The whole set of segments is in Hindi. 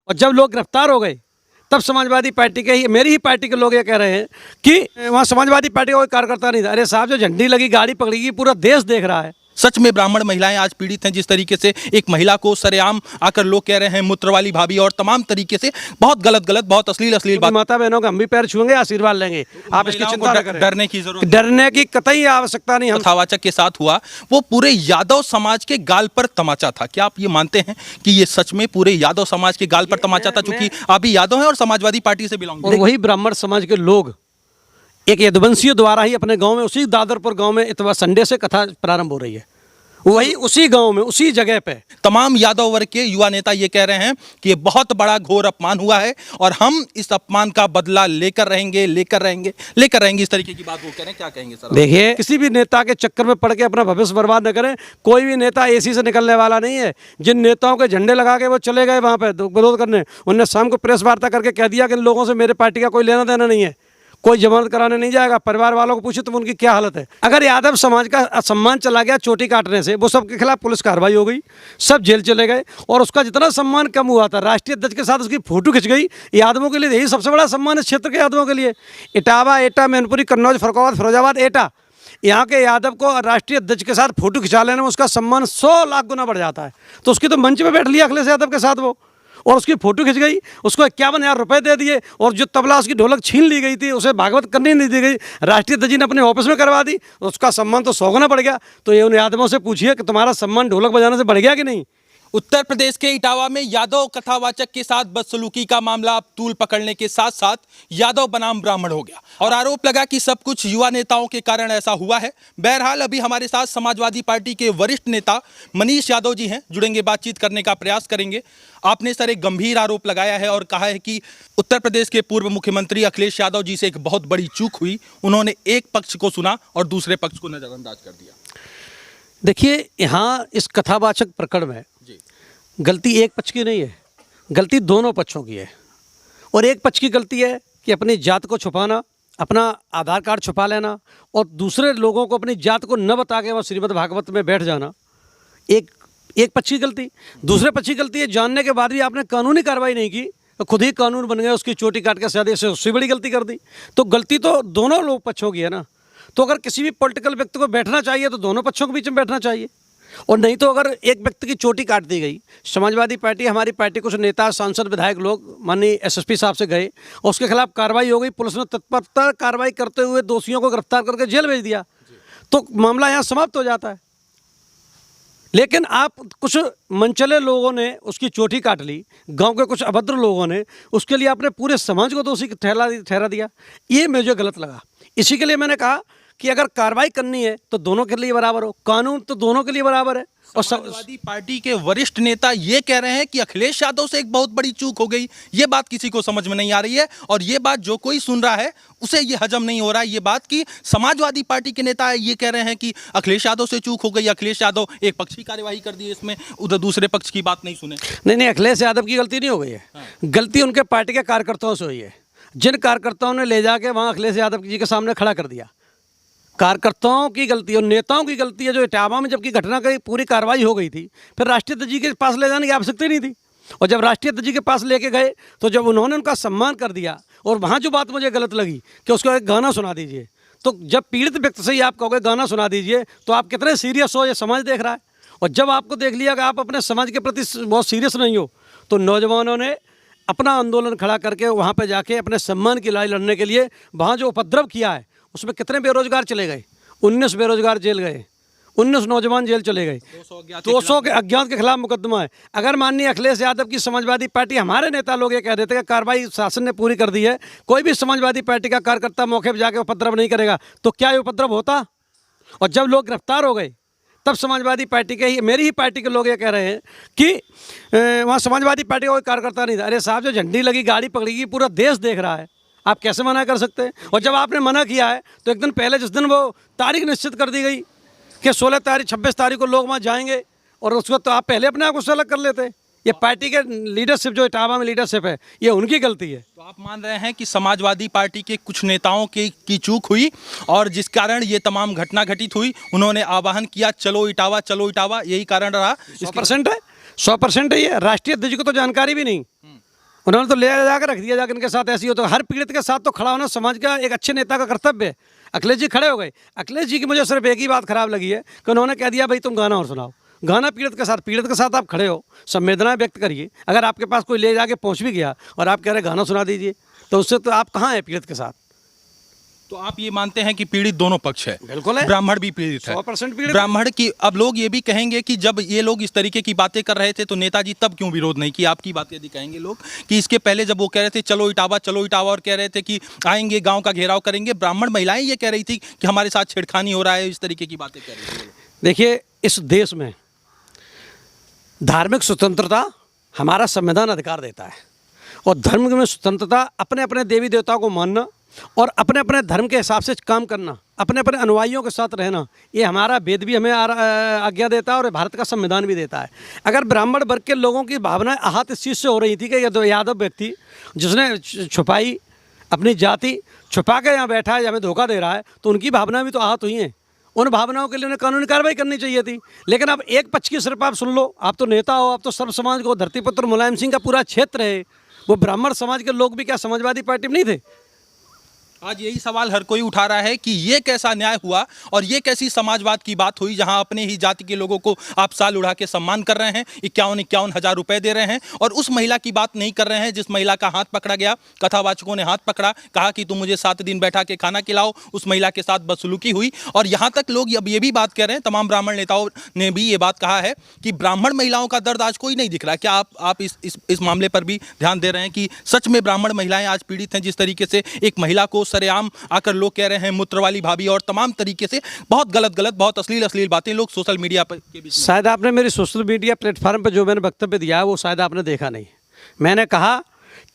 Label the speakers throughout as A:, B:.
A: और जब लोग गिरफ्तार हो गए तब समाजवादी पार्टी के ही, मेरी ही पार्टी के लोग ये कह रहे हैं कि वहाँ समाजवादी पार्टी का कोई कार्यकर्ता नहीं था। अरे साहब, जो झंडी लगी, गाड़ी पकड़ेगी, पूरा देश देख रहा है।
B: सच में ब्राह्मण महिलाएं आज पीड़ित हैं। जिस तरीके से एक महिला को सरेआम आकर लोग कह रहे हैं मूत्र वाली भाभी और तमाम तरीके से बहुत गलत बहुत अश्लील बात।
A: माता बहनों का हम भी पैर छुएंगे, आशीर्वाद लेंगे। आप इसकी चिंता न करें।
B: डरने की जरूरत,
A: डरने की कतई आवश्यकता नहीं।
B: कथावाचक के साथ हुआ वो पूरे यादव समाज के गाल पर तमाचा था। क्या आप ये मानते हैं कि ये सच में पूरे यादव समाज के गाल पर तमाचा था, चूंकि आप भी यादव हैं और समाजवादी पार्टी से बिलोंग?
A: और वही ब्राह्मण समाज के लोग एक यदुवंशियों द्वारा ही अपने गांव में, उसी दादरपुर गांव में इतवार संडे से कथा प्रारंभ हो रही है, वही उसी गांव में, उसी जगह पे।
B: तमाम यादव वर्ग के युवा नेता ये कह रहे हैं कि ये बहुत बड़ा घोर अपमान हुआ है और हम इस अपमान का बदला लेकर रहेंगे। इस तरीके की बात वो कह रहे हैं। क्या कहेंगे सर?
A: देखिए, किसी भी नेता के चक्कर में पड़ के अपना भविष्य बर्बाद न करें। कोई भी नेता एसी से निकलने वाला नहीं है। जिन नेताओं के झंडे लगा के वो चले गए वहां पे विरोध करने, उनने शाम को प्रेस वार्ता करके कह दिया कि इन लोगों से मेरे पार्टी का कोई लेना देना नहीं है, कोई जमानत कराने नहीं जाएगा। परिवार वालों को पूछे तो उनकी क्या हालत है। अगर यादव समाज का सम्मान चला गया चोटी काटने से, वो सबके खिलाफ पुलिस कार्रवाई हो गई, सब जेल चले गए, और उसका जितना सम्मान कम हुआ था, राष्ट्रीय अध्यक्ष के साथ उसकी फोटो खिंच गई। यादवों के लिए यही सबसे बड़ा सम्मान है, क्षेत्र के यादवों के लिए। इटावा, एटा, मैनपुरी, कन्नौज, फरुखाबाद, फिरोजाबाद, एटा, यहाँ के यादव को राष्ट्रीय अध्यक्ष के साथ फोटो खिंचा लेने में उसका सम्मान 100 लाख गुना बढ़ जाता है। तो उसकी तो मंच पे बैठ लिया अखिलेश यादव के साथ वो, और उसकी फोटो खिंच गई, उसको 51,000 रुपए दे दिए, और जो तबला उसकी ढोलक छीन ली गई थी उसे भागवत करनी नहीं दी गई, राष्ट्रीय अध्यक्ष ने अपने ऑफिस में करवा दी, उसका सम्मान तो 100 गुना बढ़ गया। तो ये उन यादवों से पूछिए कि तुम्हारा सम्मान ढोलक बजाने से बढ़ गया कि नहीं।
B: उत्तर प्रदेश के इटावा में यादव कथावाचक के साथ बदसलूकी का मामला अब तूल पकड़ने के साथ साथ यादव बनाम ब्राह्मण हो गया और आरोप लगा कि सब कुछ युवा नेताओं के कारण ऐसा हुआ है। बहरहाल अभी हमारे साथ समाजवादी पार्टी के वरिष्ठ नेता मनीष यादव जी हैं, जुड़ेंगे, बातचीत करने का प्रयास करेंगे। आपने सर एक गंभीर आरोप लगाया है और कहा है कि उत्तर प्रदेश के पूर्व मुख्यमंत्री अखिलेश यादव जी से एक बहुत बड़ी चूक हुई। उन्होंने एक पक्ष को सुना और दूसरे पक्ष को नजरअंदाज कर दिया।
A: देखिए, यहाँ इस कथावाचक प्रकरण में गलती एक पक्ष की नहीं है, गलती दोनों पक्षों की है। और एक पक्ष की गलती है कि अपनी जात को छुपाना, अपना आधार कार्ड छुपा लेना, और दूसरे लोगों को अपनी जात को न बता के वह श्रीमद् भागवत में बैठ जाना, एक पक्ष की गलती। दूसरे पक्ष की गलती है जानने के बाद भी आपने कानूनी कार्रवाई नहीं की, तो खुद ही कानून बन गया, उसकी चोटी काट के शादी से उससे बड़ी गलती कर दी। तो गलती तो दोनों लोग पक्षों की है ना। तो अगर किसी भी पॉलिटिकल व्यक्ति को बैठना चाहिए तो दोनों पक्षों के बीच में बैठना चाहिए, और नहीं तो अगर एक व्यक्ति की चोटी काट दी गई। समाजवादी पार्टी, हमारी पार्टी, कुछ नेता, सांसद, विधायक लोग माननीय एसएसपी साहब से गए और उसके खिलाफ कार्रवाई हो गई। पुलिस ने तत्परता कार्रवाई करते हुए दोषियों को गिरफ्तार करके जेल भेज दिया, तो मामला यहाँ समाप्त हो जाता है। लेकिन आप कुछ मनचले लोगों ने उसकी चोटी काट ली, गांव के कुछ अभद्र लोगों ने, उसके लिए आपने पूरे समाज को दोषी ठहरा दिया। ये मुझे गलत लगा। इसी के लिए मैंने कहा कि अगर कार्रवाई करनी है तो दोनों के लिए बराबर हो, कानून तो दोनों के लिए बराबर है। और
B: समाजवादी पार्टी के वरिष्ठ नेता ये कह रहे हैं कि अखिलेश यादव से एक बहुत बड़ी चूक हो गई। ये बात किसी को समझ में नहीं आ रही है, और ये बात जो कोई सुन रहा है उसे ये हजम नहीं हो रहा है। ये बात कि समाजवादी पार्टी के नेता ये कह रहे हैं कि अखिलेश यादव से चूक हो गई, अखिलेश यादव एक पक्ष की कार्यवाही कर दी, इसमें उधर दूसरे पक्ष की बात नहीं सुने।
A: नहीं, अखिलेश यादव की गलती नहीं हो गई है। गलती उनके पार्टी के कार्यकर्ताओं से हुई है, जिन कार्यकर्ताओं ने ले जाके वहाँ अखिलेश यादव जी के सामने खड़ा कर दिया। कार्यकर्ताओं की गलती और नेताओं की गलती है, जो इटावा में जबकि घटना की पूरी कार्रवाई हो गई थी, फिर राष्ट्रीय अध्यक्ष जी के पास ले जाने की आवश्यकता ही नहीं थी। और जब राष्ट्रीय अध्यक्ष जी के पास लेके गए तो जब उन्होंने उनका सम्मान कर दिया, और वहाँ जो बात मुझे गलत लगी कि उसको एक गाना सुना दीजिए, तो जब पीड़ित व्यक्ति से ही आप कहोगे गाना सुना दीजिए, तो आप कितने सीरियस हो, ये समाज देख रहा है। और जब आपको देख लिया कि आप अपने समाज के प्रति बहुत सीरियस नहीं हो, तो नौजवानों ने अपना आंदोलन खड़ा करके वहाँ पर जाके अपने सम्मान की लड़ाई लड़ने के लिए वहाँ जो उपद्रव किया है, उसमें कितने बेरोजगार चले गए। 19 बेरोजगार जेल गए, 19 नौजवान जेल चले गए, 200 के अज्ञात के खिलाफ मुकदमा है। अगर माननीय अखिलेश यादव की समाजवादी पार्टी, हमारे नेता लोग ये कह देते हैं कि कार्रवाई शासन ने पूरी कर दी है, कोई भी समाजवादी पार्टी का कार्यकर्ता मौके पर जाकर उपद्रव नहीं करेगा, तो क्या ये उपद्रव होता? और जब लोग गिरफ्तार हो गए तब समाजवादी पार्टी के ही, मेरी ही पार्टी के लोग ये कह रहे हैं कि वहाँ समाजवादी पार्टी का कोई कार्यकर्ता नहीं था। अरे साहब, जो झंडी लगी, गाड़ी पकड़ेगी, पूरा देश देख रहा है, आप कैसे मना कर सकते हैं? और जब आपने मना किया है तो एक दिन पहले, जिस दिन वो तारीख निश्चित कर दी गई कि 16 तारीख 26 तारीख को लोग वहाँ जाएंगे, और उसको तो आप पहले अपने आप को सेलेक्ट कर लेते। ये पार्टी के लीडरशिप, जो इटावा में लीडरशिप है, ये उनकी गलती है।
B: तो आप मान रहे हैं कि समाजवादी पार्टी के कुछ नेताओं की चूक हुई और जिस कारण ये तमाम घटना घटित हुई। उन्होंने आह्वान किया चलो इटावा, यही कारण रहा।
A: 100% है, 100% है। ये राष्ट्रीय अध्यक्ष को तो जानकारी भी नहीं, उन्होंने तो ले जाकर रख दिया जाकर इनके साथ ऐसी हो। तो हर पीड़ित के साथ तो खड़ा होना समाज का एक अच्छे नेता का कर्तव्य है। अखिलेश जी खड़े हो गए। अखिलेश जी की मुझे सिर्फ एक ही बात खराब लगी है कि उन्होंने कह दिया भाई तुम गाना और सुनाओ। गाना पीड़ित के साथ आप खड़े हो, संवेदना व्यक्त करिए। अगर आपके पास कोई ले जाके पहुंच भी गया और आप कह रहे गाना सुना दीजिए, तो उससे तो आप कहाँ हैं पीड़ित के साथ?
B: तो आप ये मानते हैं कि पीड़ित दोनों पक्ष है?
A: बिल्कुल है,
B: ब्राह्मण भी पीड़ित है,
A: 100% पीड़ित।
B: ब्राह्मण की अब लोग ये भी कहेंगे कि जब ये लोग इस तरीके की बातें कर रहे थे तो नेताजी तब क्यों विरोध नहीं किया? आपकी बात यदि कहेंगे लोग कि इसके पहले जब वो कह रहे थे चलो इटावा और कह रहे थे कि आएंगे गांव का घेराव करेंगे, ब्राह्मण महिलाएं ये कह रही थी कि हमारे साथ छेड़खानी हो रहा है, इस तरीके की बातें कह रही थी।
A: देखिए, इस देश में धार्मिक स्वतंत्रता हमारा संविधान अधिकार देता है, और धर्म में स्वतंत्रता अपने अपने देवी देवताओं को मानना और अपने अपने धर्म के हिसाब से काम करना, अपने अपने अनुयायियों के साथ रहना, ये हमारा वेद भी हमें आज्ञा देता है और भारत का संविधान भी देता है। अगर ब्राह्मण वर्ग के लोगों की भावनाएं आहत इस चीज़ से हो रही थी कि ये यादव व्यक्ति जिसने छुपाई अपनी जाति छुपा के यहाँ बैठा है, हमें धोखा दे रहा है, तो उनकी भावनाएं भी तो आहत हुई हैं। उन भावनाओं के लिए उन्हें कानूनी कार्रवाई करनी चाहिए थी। लेकिन अब एक पक्ष की सिर्फ आप सुन लो, आप तो नेता हो, आप तो सर्व समाज को, धरतीपुत्र मुलायम सिंह का पूरा क्षेत्र है, वो ब्राह्मण समाज के लोग भी क्या समाजवादी पार्टी में नहीं थे?
B: आज यही सवाल हर कोई उठा रहा है कि ये कैसा न्याय हुआ और ये कैसी समाजवाद की बात हुई जहां अपने ही जाति के लोगों को आप साल उड़ा के सम्मान कर रहे हैं, 51 हज़ार रुपए दे रहे हैं, और उस महिला की बात नहीं कर रहे हैं जिस महिला का हाथ पकड़ा गया। कथावाचकों ने हाथ पकड़ा, कहा कि तुम मुझे 7 दिन बैठा के खाना खिलाओ, उस महिला के साथ बदसलूकी हुई। और यहाँ तक लोग अब ये भी बात कह रहे हैं, तमाम ब्राह्मण नेताओं ने भी ये बात कहा है कि ब्राह्मण महिलाओं का दर्द आज कोई नहीं दिख रहा। क्या आप इस मामले पर भी ध्यान दे रहे हैं कि सच में ब्राह्मण महिलाएं आज पीड़ित हैं? जिस तरीके से एक महिला को सरेआम आकर लोग कह रहे हैं मूत्र वाली भाभी, और तमाम तरीके से बहुत गलत बहुत अश्लील बातें लोग सोशल मीडिया पर के बीच। शायद
A: आपने मेरी सोशल मीडिया प्लेटफॉर्म पर जो मैंने वक्तव्य दिया है वो शायद आपने देखा नहीं। मैंने कहा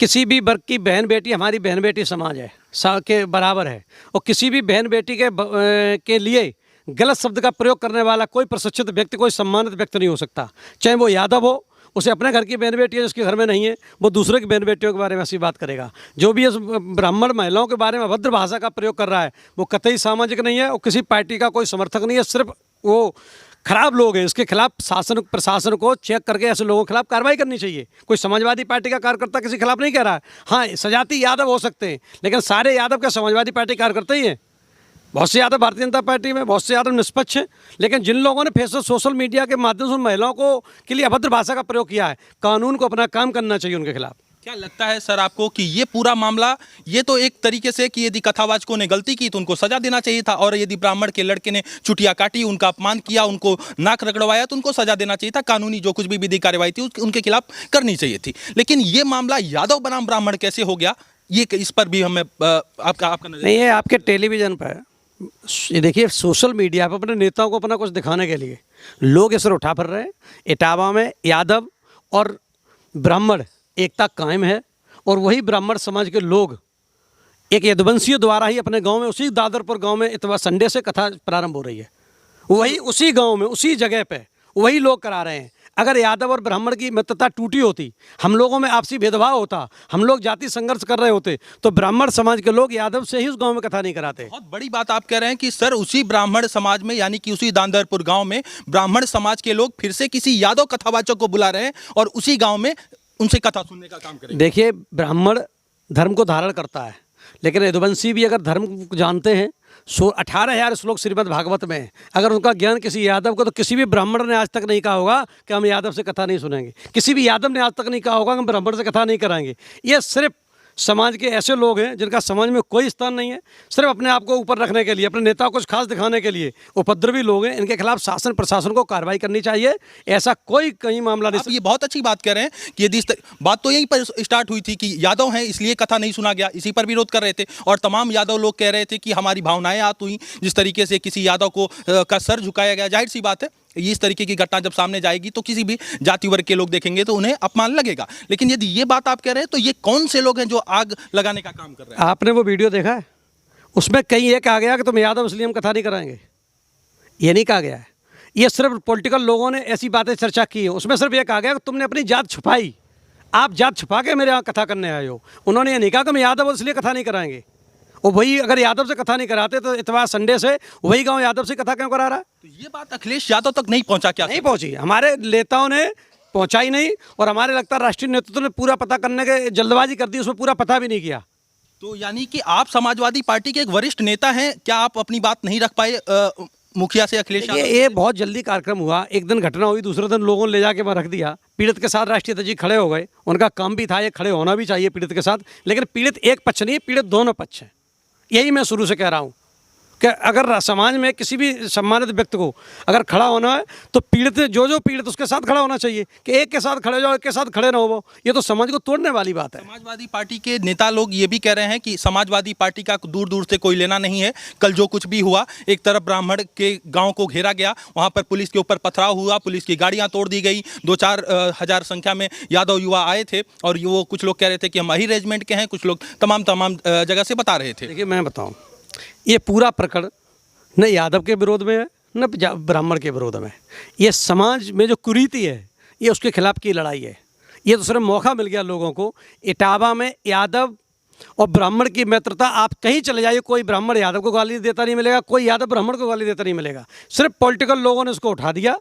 A: किसी भी वर्ग की बहन बेटी हमारी बहन बेटी समाज है के बराबर है, और किसी भी बहन बेटी के लिए गलत शब्द का प्रयोग करने वाला कोई प्रशिक्षित व्यक्ति, कोई सम्मानित व्यक्ति नहीं हो सकता। चाहे वो यादव हो, उसे अपने घर की बहन बेटी है जिसके घर में नहीं है, वो दूसरे की बहन बेटियों के बारे में ऐसी बात करेगा। जो भी इस ब्राह्मण महिलाओं के बारे में अभद्र भाषा का प्रयोग कर रहा है वो कतई सामाजिक नहीं है और किसी पार्टी का कोई समर्थक नहीं है, सिर्फ वो खराब लोग हैं। इसके खिलाफ शासन प्रशासन को चेक करके ऐसे लोगों के खिलाफ कार्रवाई करनी चाहिए। कोई समाजवादी पार्टी का कार्यकर्ता किसी खिलाफ नहीं कह रहा है। हाँ, सजाती यादव हो सकते हैं, लेकिन सारे यादव क्या समाजवादी पार्टी कार्यकर्ता ही हैं? बहुत से यादव भारतीय जनता पार्टी में, बहुत से यादव निष्पक्ष हैं, लेकिन जिन लोगों ने फेसबुक सोशल मीडिया के माध्यम से उन महिलाओं को के लिए अभद्र भाषा का प्रयोग किया है, कानून को अपना काम करना चाहिए उनके खिलाफ।
B: क्या लगता है सर आपको कि ये पूरा मामला, ये तो एक तरीके से कि यदि कथावाचकों ने गलती की तो उनको सजा देना चाहिए था, और यदि ब्राह्मण के लड़के ने चुटिया काटी, उनका अपमान किया, उनको नाक रगड़वाया, तो उनको सजा देना चाहिए था। कानूनी जो कुछ भी विधि कार्रवाई थी उनके खिलाफ करनी चाहिए थी। लेकिन ये मामला यादव बनाम ब्राह्मण कैसे हो गया, ये इस पर भी हमें आपका नजर
A: नहीं है। आपके टेलीविजन पर ये देखिए, सोशल मीडिया पर अपने नेताओं को अपना कुछ दिखाने के लिए लोग इस पर उठा फिर रहे हैं। इटावा में यादव और ब्राह्मण एकता कायम है, और वही ब्राह्मण समाज के लोग एक यदुवंशियों द्वारा ही अपने गांव में, उसी दादरपुर गांव में इतवार संडे से कथा प्रारंभ हो रही है। वही उसी गांव में, उसी जगह पे वही लोग करा रहे हैं। अगर यादव और ब्राह्मण की मित्रता टूटी होती, हम लोगों में आपसी भेदभाव होता, हम लोग जाति संघर्ष कर रहे होते, तो ब्राह्मण समाज के लोग यादव से ही उस गांव में कथा नहीं कराते।
B: बहुत बड़ी बात आप कह रहे हैं कि सर उसी ब्राह्मण समाज में, यानी कि उसी दादरपुर गांव में ब्राह्मण समाज के लोग फिर से किसी यादव कथावाचक को बुला रहे हैं और उसी गांव में उनसे कथा सुनने का काम करेंगे।
A: देखिए, ब्राह्मण धर्म को धारण करता है, लेकिन यदुवंशी भी अगर धर्म को जानते हैं। 18,000 श्लोक श्रीमद् भागवत में, अगर उनका ज्ञान किसी यादव को, तो किसी भी ब्राह्मण ने आज तक नहीं कहा होगा कि हम यादव से कथा नहीं सुनेंगे। किसी भी यादव ने आज तक नहीं कहा होगा कि हम ब्राह्मण से कथा नहीं कराएंगे। ये सिर्फ समाज के ऐसे लोग हैं जिनका समाज में कोई स्थान नहीं है, सिर्फ अपने आप को ऊपर रखने के लिए, अपने नेता को कुछ खास दिखाने के लिए उपद्रवी लोग हैं। इनके खिलाफ शासन प्रशासन को कार्रवाई करनी चाहिए। ऐसा कोई कहीं मामला नहीं।
B: आप ये बहुत अच्छी बात कह रहे हैं कि यदि बात तो यहीं पर स्टार्ट हुई थी कि यादव हैं इसलिए कथा नहीं सुना गया, इसी पर विरोध कर रहे थे, और तमाम यादव लोग कह रहे थे कि हमारी भावनाएं आहत हुई। जिस तरीके से किसी यादव को का सर झुकाया गया, जाहिर सी बात है इस तरीके की घटना जब सामने जाएगी तो किसी भी जाति वर्ग के लोग देखेंगे तो उन्हें अपमान लगेगा। लेकिन यदि ये बात आप कह रहे हैं तो ये कौन से लोग हैं जो आग लगाने का काम कर रहे हैं?
A: आपने वो वीडियो देखा है? उसमें कहीं ये कहा गया कि तुम यादव इसलिए हम कथा नहीं कराएंगे, ये नहीं कहा गया है। ये सिर्फ पॉलिटिकल लोगों ने ऐसी बातें चर्चा की है। उसमें सिर्फ ये कहा गया कि तुमने अपनी जात छुपाई, आप जात छुपा के मेरे यहाँ कथा करने आए हो। उन्होंने ये नहीं कहा कि हम यादव इसलिए कथा नहीं कराएंगे। और वही अगर यादव से कथा नहीं कराते तो इतवार संडे से वही गांव यादव से कथा क्यों करा रहा है?
B: तो ये बात अखिलेश यादव तक नहीं पहुंचा क्या?
A: नहीं पहुंची। हमारे नेताओं ने पहुंचाई नहीं, और हमारे लगता है राष्ट्रीय नेतृत्व ने पूरा पता करने के जल्दबाजी कर दी, उसमें पूरा पता भी नहीं किया।
B: तो यानी कि आप समाजवादी पार्टी के एक वरिष्ठ नेता हैं, क्या आप अपनी बात नहीं रख पाए मुखिया से, अखिलेश यादव
A: ये बहुत जल्दी कार्यक्रम हुआ, एक दिन घटना हुई, दूसरे दिन लोगों ने ले जाके वहाँ रख दिया। पीड़ित के साथ राष्ट्रीय अध्यक्ष जी खड़े हो गए, उनका काम भी था, ये खड़े होना भी चाहिए पीड़ित के साथ, लेकिन पीड़ित एक पक्ष नहीं है, पीड़ित दोनों पक्ष हैं। यही मैं शुरू से कह रहा हूँ कि अगर समाज में किसी भी सम्मानित व्यक्ति को अगर खड़ा होना है तो पीड़ित जो पीड़ित उसके साथ खड़ा होना चाहिए, कि एक के साथ खड़े जाओ, एक के साथ खड़े ना हो, वो ये तो समाज को तोड़ने वाली बात है।
B: समाजवादी पार्टी के नेता लोग ये भी कह रहे हैं कि समाजवादी पार्टी का दूर दूर से कोई लेना नहीं है। कल जो कुछ भी हुआ, एक तरफ ब्राह्मण के गांव को घेरा गया, वहां पर पुलिस के ऊपर पथराव हुआ, पुलिस की गाड़ियां तोड़ दी गई, 2-4 हजार संख्या में यादव युवा आए थे, और वो कुछ लोग कह रहे थे कि हम अही रेजिमेंट के हैं, कुछ लोग तमाम जगह से बता रहे थे।
A: देखिए मैं बताऊँ, ये पूरा प्रकरण न यादव के विरोध में है न ब्राह्मण के विरोध में। ये समाज में जो कुरीति है, ये उसके खिलाफ की लड़ाई है। ये तो सिर्फ मौका मिल गया लोगों को। इटावा में यादव और ब्राह्मण की मित्रता, आप कहीं चले जाइए, कोई ब्राह्मण यादव को गाली देता नहीं मिलेगा, कोई यादव ब्राह्मण को गाली देता नहीं मिलेगा। सिर्फ पॉलिटिकल लोगों ने उसको उठा दिया।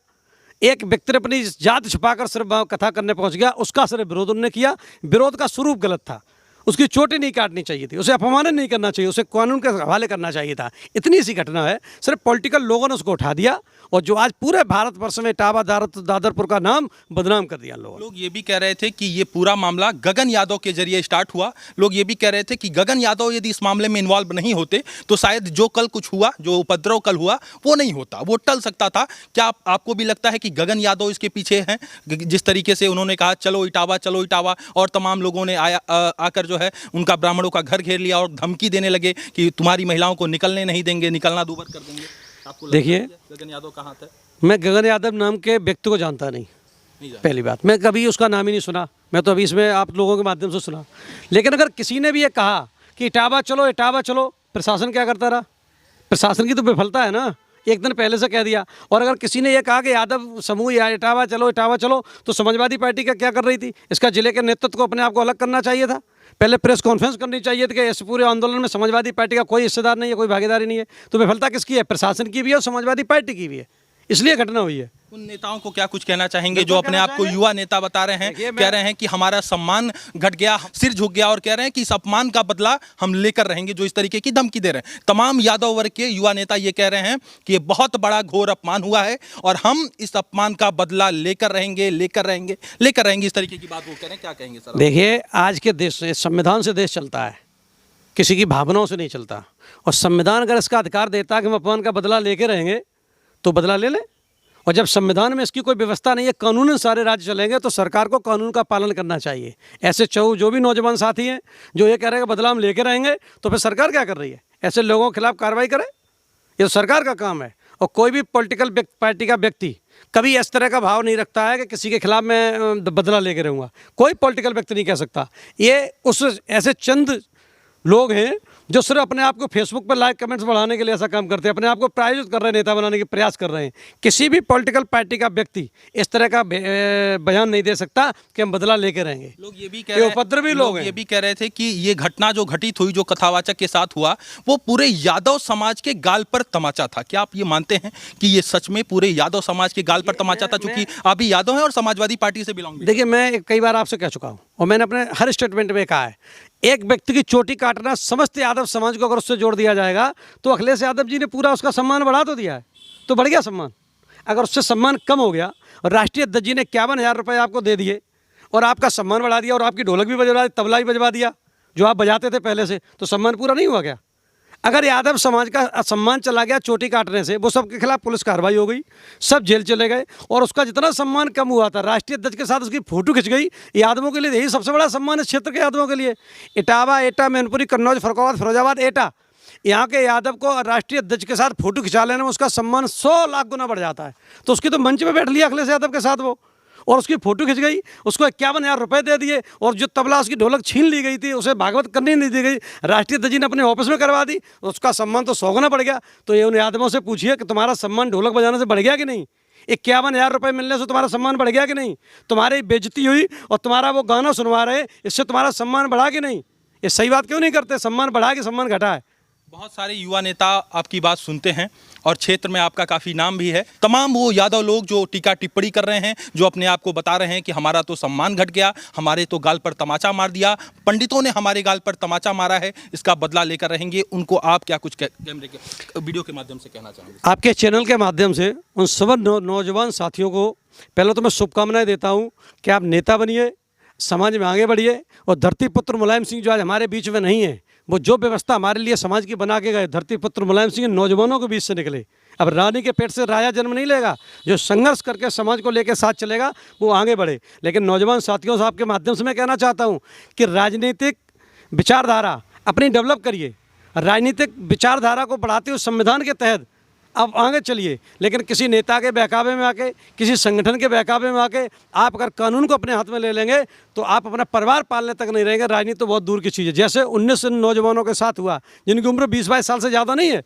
A: एक व्यक्ति ने अपनी जात छुपाकर सिर्फ कथा करने पहुंच गया, उसका सिर्फ विरोध उन्होंने किया। विरोध का स्वरूप गलत था, उसकी चोटी नहीं काटनी चाहिए थी, उसे अपमानित नहीं करना चाहिए, उसे कानून के हवाले करना चाहिए था। इतनी सी घटना है, सिर्फ पॉलिटिकल लोगों ने उसको उठा दिया, और जो आज पूरे भारतवर्ष में इटावा दादरपुर का नाम बदनाम कर दिया लोगों ने।
B: लोग ये भी कह रहे थे कि ये पूरा मामला गगन यादव के जरिए स्टार्ट हुआ। लोग ये भी कह रहे थे कि गगन यादव यदि इस मामले में इन्वॉल्व नहीं होते तो शायद जो कल कुछ हुआ, जो उपद्रव कल हुआ, वो नहीं होता, वो टल सकता था। क्या आपको भी लगता है कि गगन यादव इसके पीछे हैं? जिस तरीके से उन्होंने कहा चलो इटावा, और तमाम लोगों ने आकर जो है उनका ब्राह्मणों का घर घेर लिया और धमकी देने लगे कि तुम्हारी महिलाओं को निकलने नहीं देंगे, निकलना दूभर कर देंगे। आपको
A: देखिए,
B: गगन यादव कहाँ थे?
A: मैं गगन यादव नाम के व्यक्ति को जानता नहीं। पहली बात, मैं कभी उसका नाम ही नहीं सुना, मैं तो अभी इसमें आप लोगों के माध्यम से सुना। लेकिन अगर किसी ने भी ये कहा कि इटावा चलो, प्रशासन क्या करता रहा? प्रशासन की तो विफलता है ना, एक दिन पहले से कह दिया। और अगर किसी ने यह कहा कि यादव समूह या इटावा चलो, तो समाजवादी पार्टी का क्या कर रही थी? इसका जिले के नेतृत्व को अपने आप को अलग करना चाहिए था। पहले प्रेस कॉन्फ्रेंस करनी चाहिए थी कि इस पूरे आंदोलन में समाजवादी पार्टी का कोई हिस्सेदार नहीं है, कोई भागीदारी नहीं है। तो विफलता किसकी है? प्रशासन की भी है और समाजवादी पार्टी की भी है, इसलिए घटना हुई है।
B: उन नेताओं को क्या कुछ कहना चाहेंगे जो अपने आप को युवा नेता बता रहे हैं, कह रहे हैं कि हमारा सम्मान घट गया, सिर झुक गया, और कह रहे हैं कि इस अपमान का बदला हम लेकर रहेंगे, जो इस तरीके की धमकी दे रहे हैं? तमाम यादव वर्ग के युवा नेता ये कह रहे हैं कि ये बहुत बड़ा घोर अपमान हुआ है और हम इस अपमान का बदला लेकर रहेंगे, इस तरीके की बात वो कह रहे हैं। क्या कहेंगे सर?
A: देखिए, आज के देश में संविधान से देश चलता है, किसी की भावनाओं से नहीं चलता। और संविधान अगर इसका अधिकार देता है कि हम अपमान का बदला लेके रहेंगे तो बदला ले लें। और जब संविधान में इसकी कोई व्यवस्था नहीं है, कानूनन सारे राज्य चलेंगे, तो सरकार को कानून का पालन करना चाहिए। ऐसे जो भी नौजवान साथी हैं जो ये कह रहे हैं कि बदला हम लेके रहेंगे, तो फिर सरकार क्या कर रही है? ऐसे लोगों के खिलाफ कार्रवाई करे, ये तो सरकार का काम है। और कोई भी पॉलिटिकल पार्टी का व्यक्ति कभी इस तरह का भाव नहीं रखता है कि किसी के खिलाफ मैं बदला लेके रहूँगा। कोई पॉलिटिकल व्यक्ति नहीं कह सकता। ये उस ऐसे चंद लोग हैं जो सिर्फ अपने आप को फेसबुक पर लाइक कमेंट्स बढ़ाने के लिए ऐसा काम करते हैं, अपने आप को प्रायोजित कर रहे हैं, नेता बनाने के प्रयास कर रहे हैं। किसी भी पॉलिटिकल पार्टी का व्यक्ति इस तरह का बयान नहीं दे सकता कि हम बदला लेके रहेंगे।
B: लोग ये भी कह रहे हैं,
A: उपद्रवी लोग
B: ये भी कह रहे थे कि ये घटना जो घटित हुई, जो कथावाचक के साथ हुआ, वो पूरे यादव समाज के गाल पर तमाचा था। क्या आप ये मानते हैं कि ये सच में पूरे यादव समाज के गाल पर तमाचा था, चूंकि आप भी यादव हैं और समाजवादी पार्टी से बिलोंग?
A: देखिए, मैं कई बार आपसे कह चुका हूँ और मैंने अपने हर स्टेटमेंट में कहा है, एक व्यक्ति की चोटी काटना समस्त यादव समाज को अगर उससे जोड़ दिया जाएगा तो अखिलेश यादव जी ने पूरा उसका सम्मान बढ़ा तो दिया है, तो बढ़ गया सम्मान। अगर उससे सम्मान कम हो गया और राष्ट्रीय अध्यक्ष जी ने 51,000 रुपये आपको दे दिए और आपका सम्मान बढ़ा दिया और आपकी ढोलक भी बजवा दी, तबला भी बजवा दिया जो आप बजाते थे पहले से, तो सम्मान पूरा नहीं हुआ क्या? अगर यादव समाज का सम्मान चला गया चोटी काटने से, वो सबके खिलाफ पुलिस कार्रवाई हो गई, सब जेल चले गए, और उसका जितना सम्मान कम हुआ था, राष्ट्रीय अध्यक्ष के साथ उसकी फोटो खिंच गई। यादवों के लिए यही सबसे बड़ा सम्मान है क्षेत्र के यादवों के लिए। इटावा, एटा, मैनपुरी, कन्नौज, फरुखाबाद, फिरोजाबाद, एटा, यहाँ के यादव को राष्ट्रीय अध्यक्ष के साथ फोटो खिंचा लेने में उसका सम्मान 100 लाख गुना बढ़ जाता है। तो उसकी तो मंच में बैठ लिया अखिलेश यादव के साथ वो, और उसकी फोटो खिंच गई, उसको 51,000 रुपये दे दिए, और जो तबला उसकी ढोलक छीन ली गई थी उसे भागवत करनी नहीं दी गई, राष्ट्रीय अध्यक्ष जी ने अपने ऑफिस में करवा दी, उसका सम्मान तो 100 गुना बढ़ गया। तो ये उन यादवों से पूछिए कि तुम्हारा सम्मान ढोलक बजाने से बढ़ गया कि नहीं? 51,000 रुपये मिलने से तुम्हारा सम्मान बढ़ गया कि नहीं? तुम्हारी बेइज्जती हुई और तुम्हारा वो गाना सुनवा रहे, इससे तुम्हारा सम्मान बढ़ा कि नहीं? ये सही बात क्यों नहीं करते? सम्मान बढ़ा कि सम्मान घटा है?
B: बहुत सारे युवा नेता आपकी बात सुनते हैं और क्षेत्र में आपका काफ़ी नाम भी है। तमाम वो यादव लोग जो टीका टिप्पणी कर रहे हैं, जो अपने आप को बता रहे हैं कि हमारा तो सम्मान घट गया, हमारे तो गाल पर तमाचा मार दिया, पंडितों ने हमारे गाल पर तमाचा मारा है, इसका बदला लेकर रहेंगे, उनको आप क्या कुछ कैमरे के वीडियो के माध्यम से कहना चाहेंगे?
A: आपके चैनल के माध्यम से उन सब नौजवान साथियों को पहले तो मैं शुभकामनाएं देता हूं कि आप नेता बनिए, समाज में आगे बढ़िए। और धरती पुत्र मुलायम सिंह जो आज हमारे बीच में नहीं है, वो जो व्यवस्था हमारे लिए समाज की बना के गए, धरती पुत्र मुलायम सिंह नौजवानों के बीच से निकले। अब रानी के पेट से राजा जन्म नहीं लेगा, जो संघर्ष करके समाज को लेकर साथ चलेगा वो आगे बढ़े। लेकिन नौजवान साथियों से आपके माध्यम से मैं कहना चाहता हूँ कि राजनीतिक विचारधारा अपनी डेवलप करिए, राजनीतिक विचारधारा को बढ़ाते हुए संविधान के तहत आप आगे चलिए। लेकिन किसी नेता के बहकावे में आके, किसी संगठन के बहकावे में आके आप अगर कानून को अपने हाथ में ले लेंगे तो आप अपना परिवार पालने तक नहीं रहेंगे। राजनीति तो बहुत दूर की चीज़ है। जैसे 19 नौजवानों के साथ हुआ जिनकी उम्र 20-22 साल से ज़्यादा नहीं है,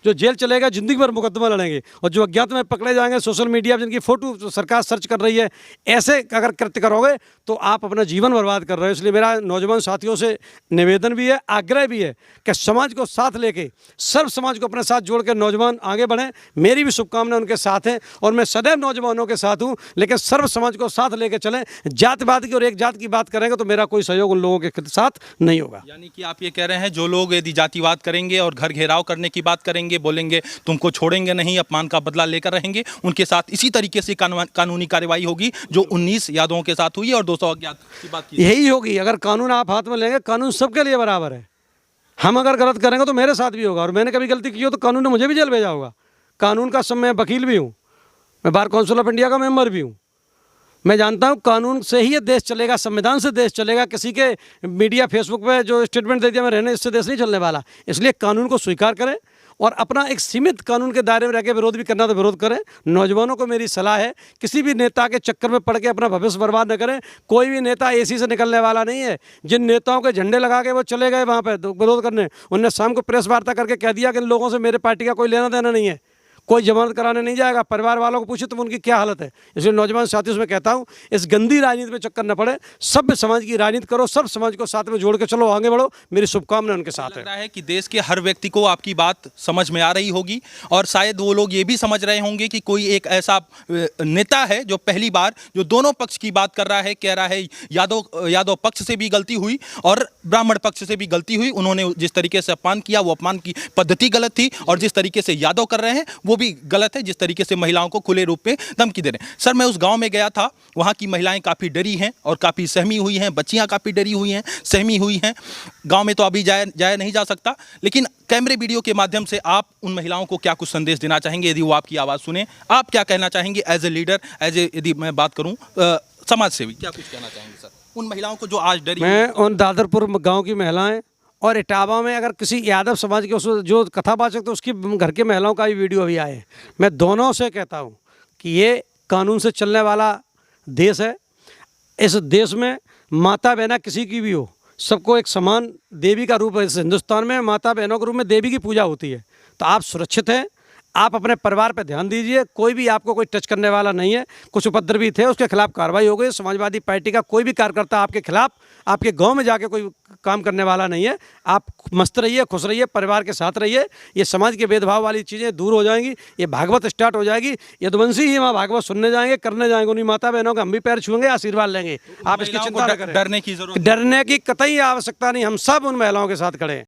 A: जो जेल चलेगा, ज़िंदगी भर मुकदमा लड़ेंगे, और जो अज्ञात में पकड़े जाएंगे, सोशल मीडिया पर जिनकी फ़ोटो सरकार सर्च कर रही है, ऐसे अगर कृत्य करोगे तो आप अपना जीवन बर्बाद कर रहे हो। इसलिए मेरा नौजवान साथियों से निवेदन भी है, आग्रह भी है कि समाज को साथ लेके, सर्व समाज को अपने साथ जोड़ के नौजवान आगे बढ़ें। मेरी भी शुभकामनाएं उनके साथ हैं और मैं सदैव नौजवानों के साथ हूँ, लेकिन सर्व समाज को साथ लेके चलें। जातिवाद की और एक जात की बात करेंगे तो मेरा कोई सहयोग उन लोगों के साथ नहीं होगा।
B: यानी कि आप ये कह रहे हैं जो लोग यदि जातिवाद करेंगे और घर घेराव करने की बात करेंगे, बोलेंगे तुमको छोड़ेंगे नहीं, अपमान का बदला लेकर रहेंगे, उनके साथ इसी तरीके से कानूनी कार्रवाई होगी जो 19 यादवों के साथ हुई और 200 अज्ञात की बात की।
A: यही होगी। अगर कानून आप हाथ में लेंगे, कानून सबके लिए बराबर है। हम अगर गलत करेंगे तो मेरे साथ भी होगा, और मैंने कभी गलती की हो तो कानून ने मुझे भी जेल भेजा होगा। कानून का सब, मैं वकील भी हूँ, मैं बार काउंसिल ऑफ इंडिया का मेंबर भी हूँ। मैं जानता हूँ कानून से ही ये देश चलेगा, संविधान से देश चलेगा। किसी के मीडिया फेसबुक पे जो स्टेटमेंट दे दिया मैं रहने, इससे देश नहीं चलने वाला। इसलिए कानून को स्वीकार करें और अपना एक सीमित कानून के दायरे में रह के विरोध भी करना तो विरोध करें। नौजवानों को मेरी सलाह है, किसी भी नेता के चक्कर में पड़ के अपना भविष्य बर्बाद न करें। कोई भी नेता एसी से निकलने वाला नहीं है। जिन नेताओं के झंडे लगा के वो चले गए वहाँ पे विरोध करने, उनने शाम को प्रेस वार्ता करके कह दिया कि इन लोगों से मेरे पार्टी का कोई लेना देना नहीं है, कोई जमानत कराने नहीं जाएगा। परिवार वालों को पूछे तो उनकी क्या हालत है। इसलिए नौजवान साथियों से मैं कहता हूँ, इस गंदी राजनीति में चक्कर न पड़े, सभ्य समाज की राजनीति करो, सब समाज को साथ में जोड़ के चलो, आगे बढ़ो। मेरी शुभकामनाएं उनके साथ
B: लग रहा है कि देश के हर व्यक्ति को आपकी बात समझ में आ रही होगी और शायद वो लोग ये भी समझ रहे होंगे कि कोई एक ऐसा नेता है जो पहली बार जो दोनों पक्ष की बात कर रहा है, कह रहा है यादव पक्ष से भी गलती हुई और ब्राह्मण पक्ष से भी गलती हुई। उन्होंने जिस तरीके से अपमान किया वो अपमान की पद्धति गलत थी, और जिस तरीके से यादव कर रहे हैं वो भी गलत है, जिस तरीके से महिलाओं को खुले रूप में धमकी दे रहे हैं। सर, मैं उस गांव में गया था, वहां की महिलाएं काफ़ी डरी हैं और काफ़ी सहमी हुई हैं, बच्चियां काफ़ी डरी हुई हैं, सहमी हुई हैं। गांव में तो अभी जाया नहीं जा सकता, लेकिन कैमरे वीडियो के माध्यम से आप उन महिलाओं को क्या कुछ संदेश देना चाहेंगे? यदि वो आपकी आवाज़ सुने, आप क्या कहना चाहेंगे एज ए लीडर, यदि मैं बात करूँ समाज सेवी, क्या कुछ कहना चाहेंगे सर उन महिलाओं को जो आज डरी?
A: मैं उन दादरपुर गाँव की महिलाएँ और इटावा में अगर किसी यादव समाज के जो कथावाचक तो उसकी घर की महिलाओं का भी वीडियो अभी आए, मैं दोनों से कहता हूँ कि ये कानून से चलने वाला देश है। इस देश में माता बहना किसी की भी हो, सबको एक समान देवी का रूप है। इस हिंदुस्तान में माता बहनों के रूप में देवी की पूजा होती है। तो आप सुरक्षित हैं, आप अपने परिवार पर ध्यान दीजिए। कोई भी आपको कोई टच करने वाला नहीं है। कुछ उपद्रवी थे, उसके खिलाफ कार्रवाई हो गई। समाजवादी पार्टी का कोई भी कार्यकर्ता आपके खिलाफ आपके गांव में जाके कोई काम करने वाला नहीं है। आप मस्त रहिए, खुश रहिए, परिवार के साथ रहिए। ये समाज के भेदभाव वाली चीज़ें दूर हो जाएंगी। ये भागवत स्टार्ट हो जाएगी। यदुवंशी ही वहाँ भागवत सुनने जाएंगे, करने जाएंगे। उन्हीं माता बहनों का हम भी पैर छुएंगे, आशीर्वाद लेंगे। आप इसकी चिंता न करें।
B: डरने की जरूरत,
A: डरने की कतई आवश्यकता नहीं। हम सब उन महिलाओं के साथ खड़े हैं।